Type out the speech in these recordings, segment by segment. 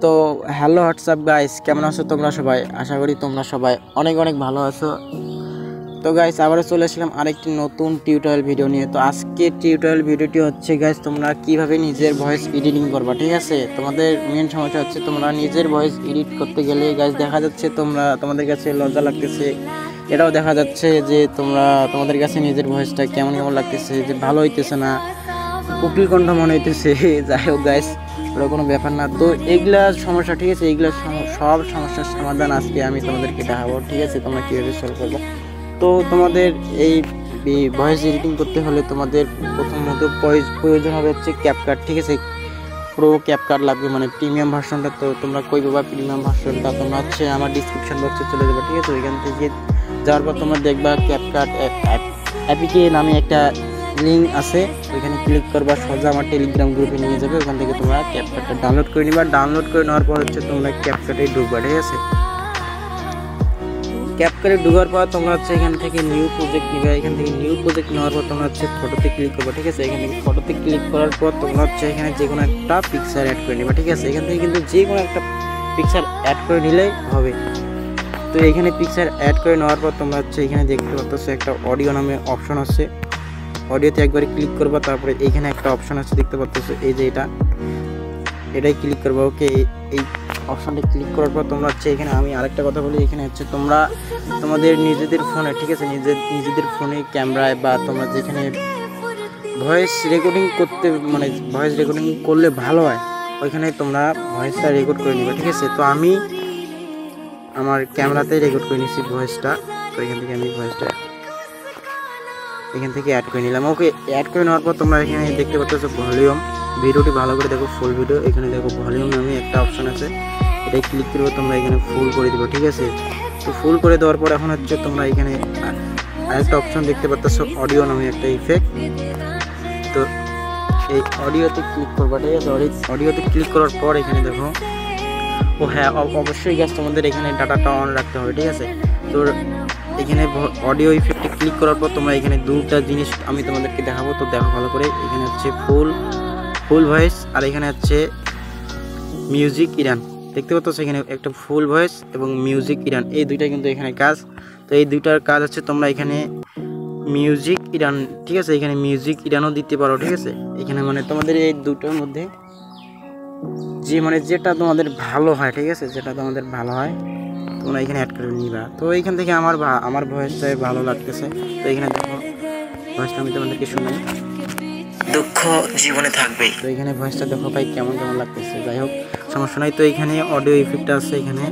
তো hello WhatsApp guys, কেমন আছো তোমরা সবাই? আশা করি তোমরা সবাই অনেক অনেক ভালো আছো। তো গাইস আবারও চলে আসলাম আরেকটি নতুন টিউটোরিয়াল ভিডিও নিয়ে। তো আজকে টিউটোরিয়াল ভিডিওটি হচ্ছে গাইস তোমরা কিভাবে নিজের ভয়েস এডিটিং করবা, ঠিক আছে? তোমাদের মেন সমস্যা হচ্ছে তোমরা নিজের ভয়েস এডিট করতে গেলে গাইস দেখা যাচ্ছে তোমাদের কাছে লজ্জা লাগতেছে, এটাও দেখা যাচ্ছে যে তোমাদের কাছে নিজের ভয়েসটা কেমন কেমন লাগতেছে, যে ভালো হইতেছে না, কুকিল কণ্ঠ মনে হইতেছে। যাই হোক গাইস, ওটা কোনো ব্যাপার না। তো এইগুলা সমস্যা, ঠিক আছে? এইগুলা সব সমস্যার সমাধান আজকে আমি তোমাদেরকে দেখাবো, ঠিক আছে? তোমরা কীভাবে সলভ করবো। তো তোমাদের এই ভয়েস এডিটিং করতে হলে তোমাদের প্রথমত প্রয়োজন হবে হচ্ছে ক্যাপকাট, ঠিক আছে? প্রো ক্যাপকাট লাগবে, মানে প্রিমিয়াম ভার্সনটা। তো তোমরা কই পাবা প্রিমিয়াম ভার্সনটা? তোমরা হচ্ছে আমার ডিসক্রিপশন বক্সে চলে যাবে, ঠিক আছে? ওইখান থেকে যাওয়ার পর তোমরা দেখবা ক্যাপকাট অ্যাপিকে নামে একটা লিঙ্ক আছে, ওইখানে ক্লিক করবা, সোজা আমার টেলিগ্রাম গ্রুপে নিয়ে যাবে। ওখান থেকে তোমরা ক্যাপকাটটা ডাউনলোড করে নিবা। ডাউনলোড করে নেওয়ার পর হচ্ছে তোমরা ক্যাপকাটে ঢুকবা, ঠিক আছে? ক্যাপকাটে ঢোকার পর তোমরা হচ্ছে এখান থেকে নিউ প্রজেক্ট নিবে। এখান থেকে নিউ প্রজেক্ট নেওয়ার পর তোমরা হচ্ছে ফটোতে ক্লিক করবা, ঠিক আছে? এখান থেকে ফটোতে ক্লিক করার পর তোমরা হচ্ছে এখানে যে কোনো একটা পিকচার অ্যাড করে নিবা, ঠিক আছে? এখান থেকে কিন্তু যে কোনো একটা পিকচার অ্যাড করে নিলেই হবে। তো এখানে পিকচার অ্যাড করে নেওয়ার পর তোমরা হচ্ছে এখানে দেখতে পাচ্ছ একটা অডিও নামে অপশন আছে, অডিওতে একবারে ক্লিক করবা। তারপরে এইখানে একটা অপশন আছে দেখতে পাচ্ছ, এই যে এটাই ক্লিক করবা। ওকে, এই অপশনটা ক্লিক করার পর তোমরা হচ্ছে এখানে, আমি আরেকটা কথা বলি, এখানে হচ্ছে তোমরা তোমাদের নিজেদের ফোনে, ঠিক আছে, নিজেদের ফোনে ক্যামেরায় বা তোমরা যেখানে ভয়েস রেকর্ডিং করতে, মানে ভয়েস রেকর্ডিং করলে ভালো হয়, ওইখানে তোমরা ভয়েসটা রেকর্ড করে নিবে, ঠিক আছে? তো আমি আমার ক্যামেরাতেই রেকর্ড করে নিয়েছি ভয়েসটা। তো এখান থেকে আমি ভয়েসটা এখান থেকে অ্যাড করে নিলাম। ওকে, অ্যাড করে নেওয়ার পর তোমরা এখানে দেখতে পাচ্ছ ভলিউম, ভিডিওটি ভালো করে দেখো, ফুল ভিডিও। এখানে দেখো ভলিউম নামে একটা অপশন আছে, এটাই ক্লিক করবে, তোমরা এখানে ফুল করে দিবে, ঠিক আছে? তো ফুল করে দেওয়ার পর এখন হচ্ছে তোমরা এখানে আরেকটা অপশন দেখতে পাচ্ছ, অডিও নামে একটা ইফেক্ট। তো এই অডিওতে ক্লিক করবা, ঠিক আছে? অডিওতে ক্লিক করার পর এখানে দেখো, ও হ্যাঁ, অবশ্যই গ্যাস তোমাদের এখানে ডাটাটা অন রাখতে হবে, ঠিক আছে? তো এখানে অডিও ইফেক্টে ক্লিক করার পর তোমরা এখানে দুটা জিনিস আমি তোমাদেরকে দেখাবো। তো দেখো ভালো করে, এখানে হচ্ছে ফুল ভয়েস, আর এখানে হচ্ছে মিউজিক ইরান, দেখতে পাচ্ছ? এখানে একটা ফুল ভয়েস এবং মিউজিক ইরান, এই দুইটা কিন্তু এখানে কাজ। তো এই দুইটার কাজ হচ্ছে তোমরা এখানে মিউজিক ইরান, ঠিক আছে? এখানে মিউজিক ইরানও দিতে পারো, ঠিক আছে? এখানে মানে তোমাদের এই দুটোর মধ্যে যেটা তোমাদের ভালো হয়, ঠিক আছে? যেটা তোমাদের ভালো হয় তোমরা এখানে অ্যাড করে নিবা। তো এইখান থেকে আমার ভয়েসটাই ভালো লাগতেছে। তো এখানে দেখো ভয়েসটা আমি তোমাদেরকে শুনাই, দুঃখ জীবনে থাকবেই। তো এখানে ভয়েসটা দেখো ভাই কেমন কেমন লাগতেছে। যাই হোক, সমস্যা নাই। তো এখানে অডিও ইফেক্টটা আছে, এখানে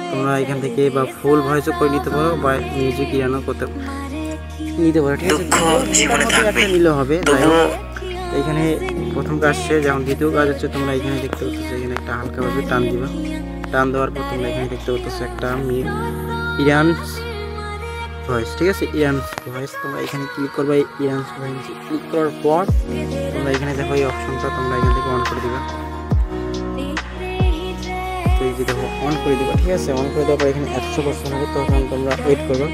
তোমরা এখান থেকে বা ফুল ভয়েসও করে নিতে পারো বা মিউজিক ইরানও করতে নিতে পারো, ঠিক আছে? দুঃখ জীবনে থাকবেই নিলে হবে। যাই হোক, এখানে প্রথম কাজ শেষ, যেমন দ্বিতীয় কাজ হচ্ছে তোমরা এখানে দেখতে পাচ্ছ, এখানে একটা হালকাভাবে টান দিবা। টান দেওয়ার পর তোমরা এখানে দেখতে পাচ্ছ একটা ইরানস ভয়েস, ঠিক আছে? ইরানস ভয়েস তোমরা এখানে ক্লিক করবা। ইরানস ভয়েস ক্লিক করার পর তোমরা এখানে দেখো এই অপশনটা তোমরা এখান থেকে অন করে দিবা। তো এই যে দেখো অন করে দিবা, ঠিক আছে? অন করে দেওয়ার পর এখানে 100% হবে, তখন তোমরা ওয়েট করবা।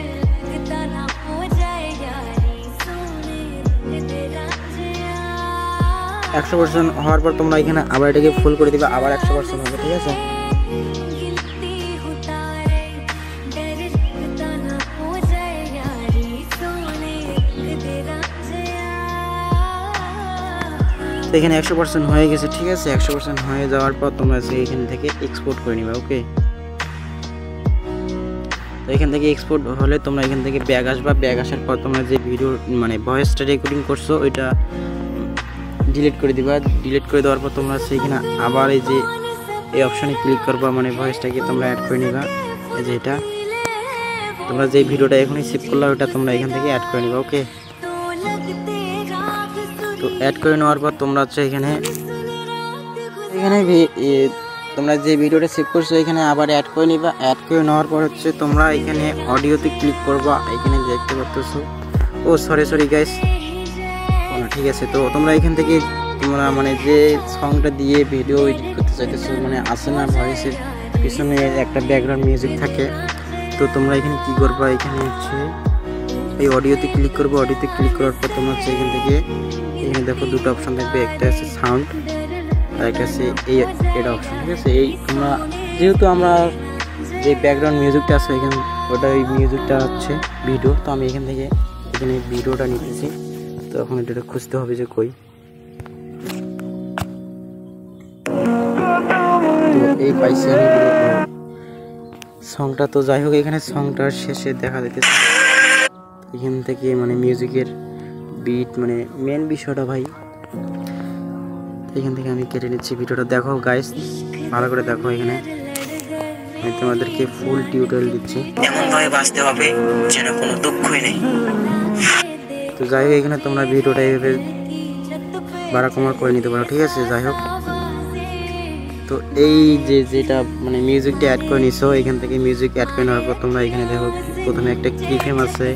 100% হওয়ার পর তোমরা এখানে আবার এটাকে ফুল করে দিবা, আবার 100% হবে, ঠিক আছে? তো এখানে 100% হয়ে গেছে, ঠিক আছে? 100% হয়ে যাওয়ার পর তোমরা এখান থেকে এক্সপোর্ট করে নিবা। ওকে, তো এখান থেকে এক্সপোর্ট হলে তোমরা এখান থেকে ব্যাক আসবা। ব্যাক আসার পর তোমরা যে ভিডিও মানে ভয়েসটা রেকর্ডিং করছো ওইটা ডিলিট করে দিবা। ডিলিট করে দেওয়ার পর তোমরা সেইখানে আবার এই অপশানে ক্লিক করবা, মানে ভয়েসটাকে তোমরা অ্যাড করে নিবা। এই যে এটা তোমরা যে ভিডিওটা এখনই সেভ করলা ওটা তোমরা এখান থেকে অ্যাড করে নিবা। ওকে, তো অ্যাড করে নেওয়ার পর তোমরা হচ্ছে এখানে তোমরা যে ভিডিওটা সেভ করছো এখানে আবার অ্যাড করে নিবা। অ্যাড করে নেওয়ার পর হচ্ছে তোমরা এখানে অডিওতে ক্লিক করবা। এখানে দেখতে পাচ্ছ, ও সরি গাইস, ঠিক আছে? তো তোমরা এখান থেকে তোমরা মানে যে সংটা দিয়ে ভিডিও এডিট করতে চাইতেছো, মানে আসে না ভয়েসের পিছনে একটা ব্যাকগ্রাউন্ড মিউজিক থাকে, তো তোমরা এখানে কি করবা, এখানে হচ্ছে এই অডিওতে ক্লিক করবো। অডিওতে ক্লিক করার পর তোমরা হচ্ছে এখান থেকে এখানে দেখো দুটো অপশন থাকবে, একটা আছে সাউন্ড আর একটা আছে এটা অপশন, ঠিক আছে। এই তোমরা যেহেতু আমরা যে ব্যাকগ্রাউন্ড মিউজিকটা আছে এখানে ওটা ওই মিউজিকটা হচ্ছে ভিডিও, তো আমি এখান থেকে এখানে ভিডিওটা নিতেছি। তো এখন এটা খুঁজতে হবে যে কই, তো এই পাইছি আমি সংটা। তো যাই হোক এখানে সংটার শেষে দেখা যাইতেছে এখান থেকে মানে মিউজিকের বিট মানে মেন বিষয়টা ভাই, এখান থেকে আমি কেটে নিচ্ছি ভিডিওটা। দেখো গাইস ভালো করে দেখো, এখানে আমি তোমাদেরকে ফুল টিউটোরিয়াল দিচ্ছি এমনভাবে বাঁচতে হবে যেন কোনো দুঃখই নেই। তো যাই হোক এখানে তোমরা ভিডিওটা এইভাবে বাড়া কমা করে নিতে পারো, ঠিক আছে। যাই হোক তো এই যেটা মানে মিউজিকটা অ্যাড করে নিছো, এখান থেকে মিউজিক অ্যাড করে নেওয়ার পর তোমরা এখানে দেখো প্রথমে একটা কি ফ্রেম আছে,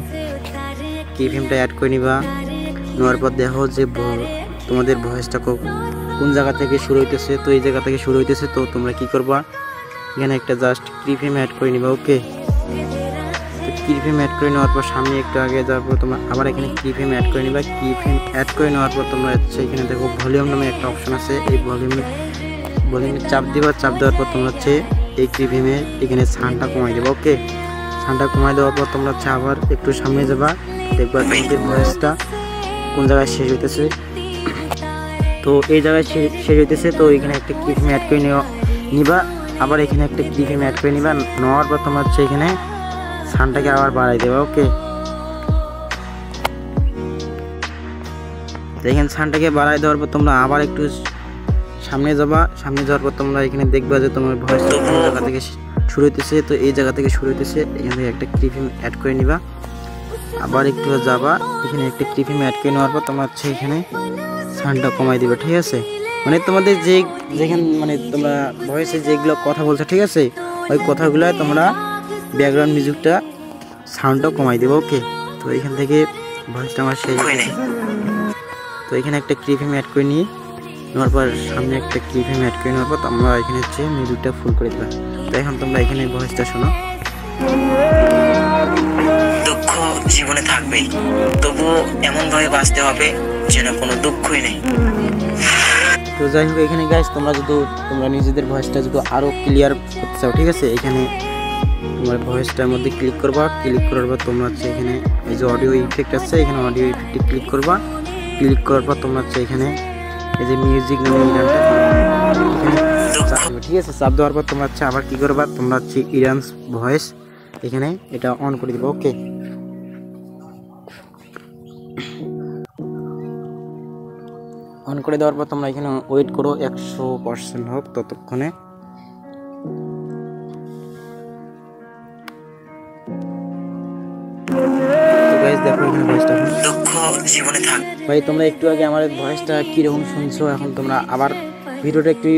কি ফ্রেমটা অ্যাড করে নিবা। নেওয়ার পর দেখো যে তোমাদের ভয়েসটা কোন জায়গা থেকে শুরু হইতেছে, তো এই জায়গা থেকে শুরু হইতেছে। তো তোমরা কি করবা, এখানে একটা জাস্ট কি ফ্রেম অ্যাড করে নিবা, ওকে। তো কি ফ্রেম অ্যাড করে নেওয়ার পর সামনে একটু আগে যাওয়ার পর তোমরা আবার এখানে কি ফ্রেম অ্যাড করে নিবা। কি ফ্রেম অ্যাড করে নেওয়ার পর তোমরা হচ্ছে এখানে দেখো ভলিউম নামে একটা অপশন আছে, এই ভলিউমে চাপ দিবা। চাপ দেওয়ার পর তোমরা হচ্ছে এই কি ফ্রেমে এখানে সাউন্ডটা কমাই দেবা, ওকে। সাউন্ডটা কমাই দেওয়ার পর তোমরা হচ্ছে আবার একটু সামনে যাবা, দেখবা তোমাদের ভয়েসটা কোন জায়গায় শেষ হইতেছে। তো এই জায়গায় শেষ হইতেছে, তো এখানে একটা কি ফ্রেম অ্যাড করে নিবা। আবার এখানে একটা কি ফ্রেম অ্যাড করে নিবা। নেওয়ার পর তোমরা হচ্ছে এখানে সাউন্ডটাকে আবার বাড়াই দেবা, ওকে। এখানে সাউন্ডটাকে বাড়াই দেওয়ার পর তোমরা আবার একটু সামনে যাবা। সামনে যাওয়ার পর তোমরা এখানে দেখবা যে তোমার ভয়েসটা কোন জায়গা থেকে শুরু হইতেছে। তো এই জায়গা থেকে শুরু হইতেছে, এখান থেকে একটা কি ফ্রেম অ্যাড করে নিবা। আবার একটু যাবা, এখানে একটা কি ফ্রেম অ্যাড করে নেওয়ার পর তোমরা হচ্ছে এখানে সাউন্ডটা কমাই দিবে, ঠিক আছে। মানে তোমাদের যেখানে মানে তোমরা ভয়েসে যেগুলো কথা বলছো, ঠিক আছে, ওই কথাগুলো তোমরা ব্যাকগ্রাউন্ড মিউজিকটা সাউন্ডটা কমাই দেবো, ওকে। তো এখান থেকে ভয়েসটা আমার শেষ হয়ে, তো এখানে একটা কি ফ্রেম অ্যাড করে নিয়ে নেওয়ার পর সামনে একটা কি ফ্রেম অ্যাড করে নেওয়ার পর তোমরা এখানে হচ্ছে মিউজিকটা ফুল করে দিবা। তো এখন তোমরা এখানে ভয়েসটা শোনো। দুঃখ জীবনে থাকবেই, তবুও এমনভাবে বাঁচতে হবে যেন কোনো দুঃখই নেই। তো যাই হোক এখানে গাইস তোমরা নিজেদের ভয়েসটা যদি আরও ক্লিয়ার করতে চাও, ঠিক আছে, এখানে তোমার ভয়েসটার মধ্যে ক্লিক করবা। ক্লিক করার পর তোমরা হচ্ছে এখানে এই যে অডিও ইফেক্ট আছে, এখানে অডিও ইফেক্টে ক্লিক করবা। ক্লিক করার পর তোমরা হচ্ছে এখানে এই যে মিউজিক নামে গানটা এখানে, ঠিক আছে। চাপ দেওয়ার পর তোমরা হচ্ছে আবার কি করবা, তোমরা হচ্ছে ইরানস ভয়েস এখানে এটা অন করে দিবা, ওকে। অন করে দেওয়ার পর তোমরা এখানে ওয়েট করো 100% হোক ততক্ষণে। দেখো এখানে ভয়েসটা দুঃখ জীবনে থাক ভাই। তোমরা একটু আগে আমার ভয়েসটা কিরকম শুনছো, এখন তোমরা আবার ভিডিওটা একটু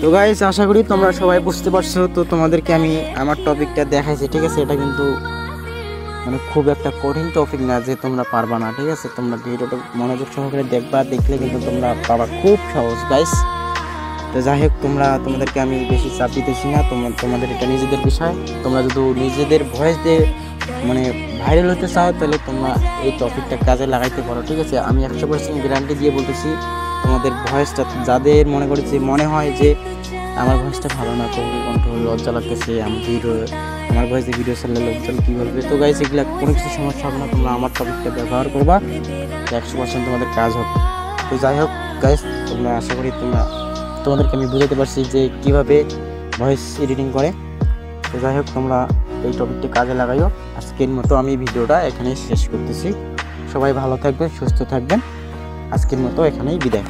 তো গাইস আশা করি তোমরা সবাই বুঝতে পারছো। তো তোমাদেরকে আমি আমার টপিকটা দেখাইছি, ঠিক আছে। এটা কিন্তু মানে খুব একটা কঠিন টপিক না যে তোমরা পারবা না, ঠিক আছে। তোমরা ভিডিওটা মনোযোগ সহকারে দেখবা, দেখলে কিন্তু তোমরা পাবা, খুব সহজ গাইস। তো যাই হোক তোমাদেরকে আমি বেশি চাপ দিতেছি না, তোমাদের এটা নিজেদের বিষয়। তোমরা যদি নিজেদের ভয়েস দিয়ে মানে ভাইরাল হতে চাও তাহলে তোমরা এই টপিকটা কাজে লাগাইতে পারো, ঠিক আছে। আমি 100% গ্যারান্টি দিয়ে বলতেছি, তোমাদের ভয়েসটা যাদের মনে হয় যে আমার ভয়েসটা ভালো না, কবি কণ্ঠ লজ্জা লাগতেছে, আমার ভয়েসে ভিডিও ছাড়লে লোকজন কী বলবে, তো গাইস এগুলো কোনো কিছু সমস্যা হবে না। তোমরা আমার টপিকটা ব্যবহার করবা, 100% তোমাদের কাজ হবে। তো যাই হোক গাইস, তোমরা আশা করি তোমাদেরকে আমি বুঝাতে পারছি যে কীভাবে ভয়েস এডিটিং করে। তো যাই হোক তোমরা এই টপিকটি কাজে লাগাইও। আজকের মতো আমি ভিডিওটা এখানেই শেষ করতেছি। সবাই ভালো থাকবেন, সুস্থ থাকবেন। আজকের মতো এখানেই বিদায়।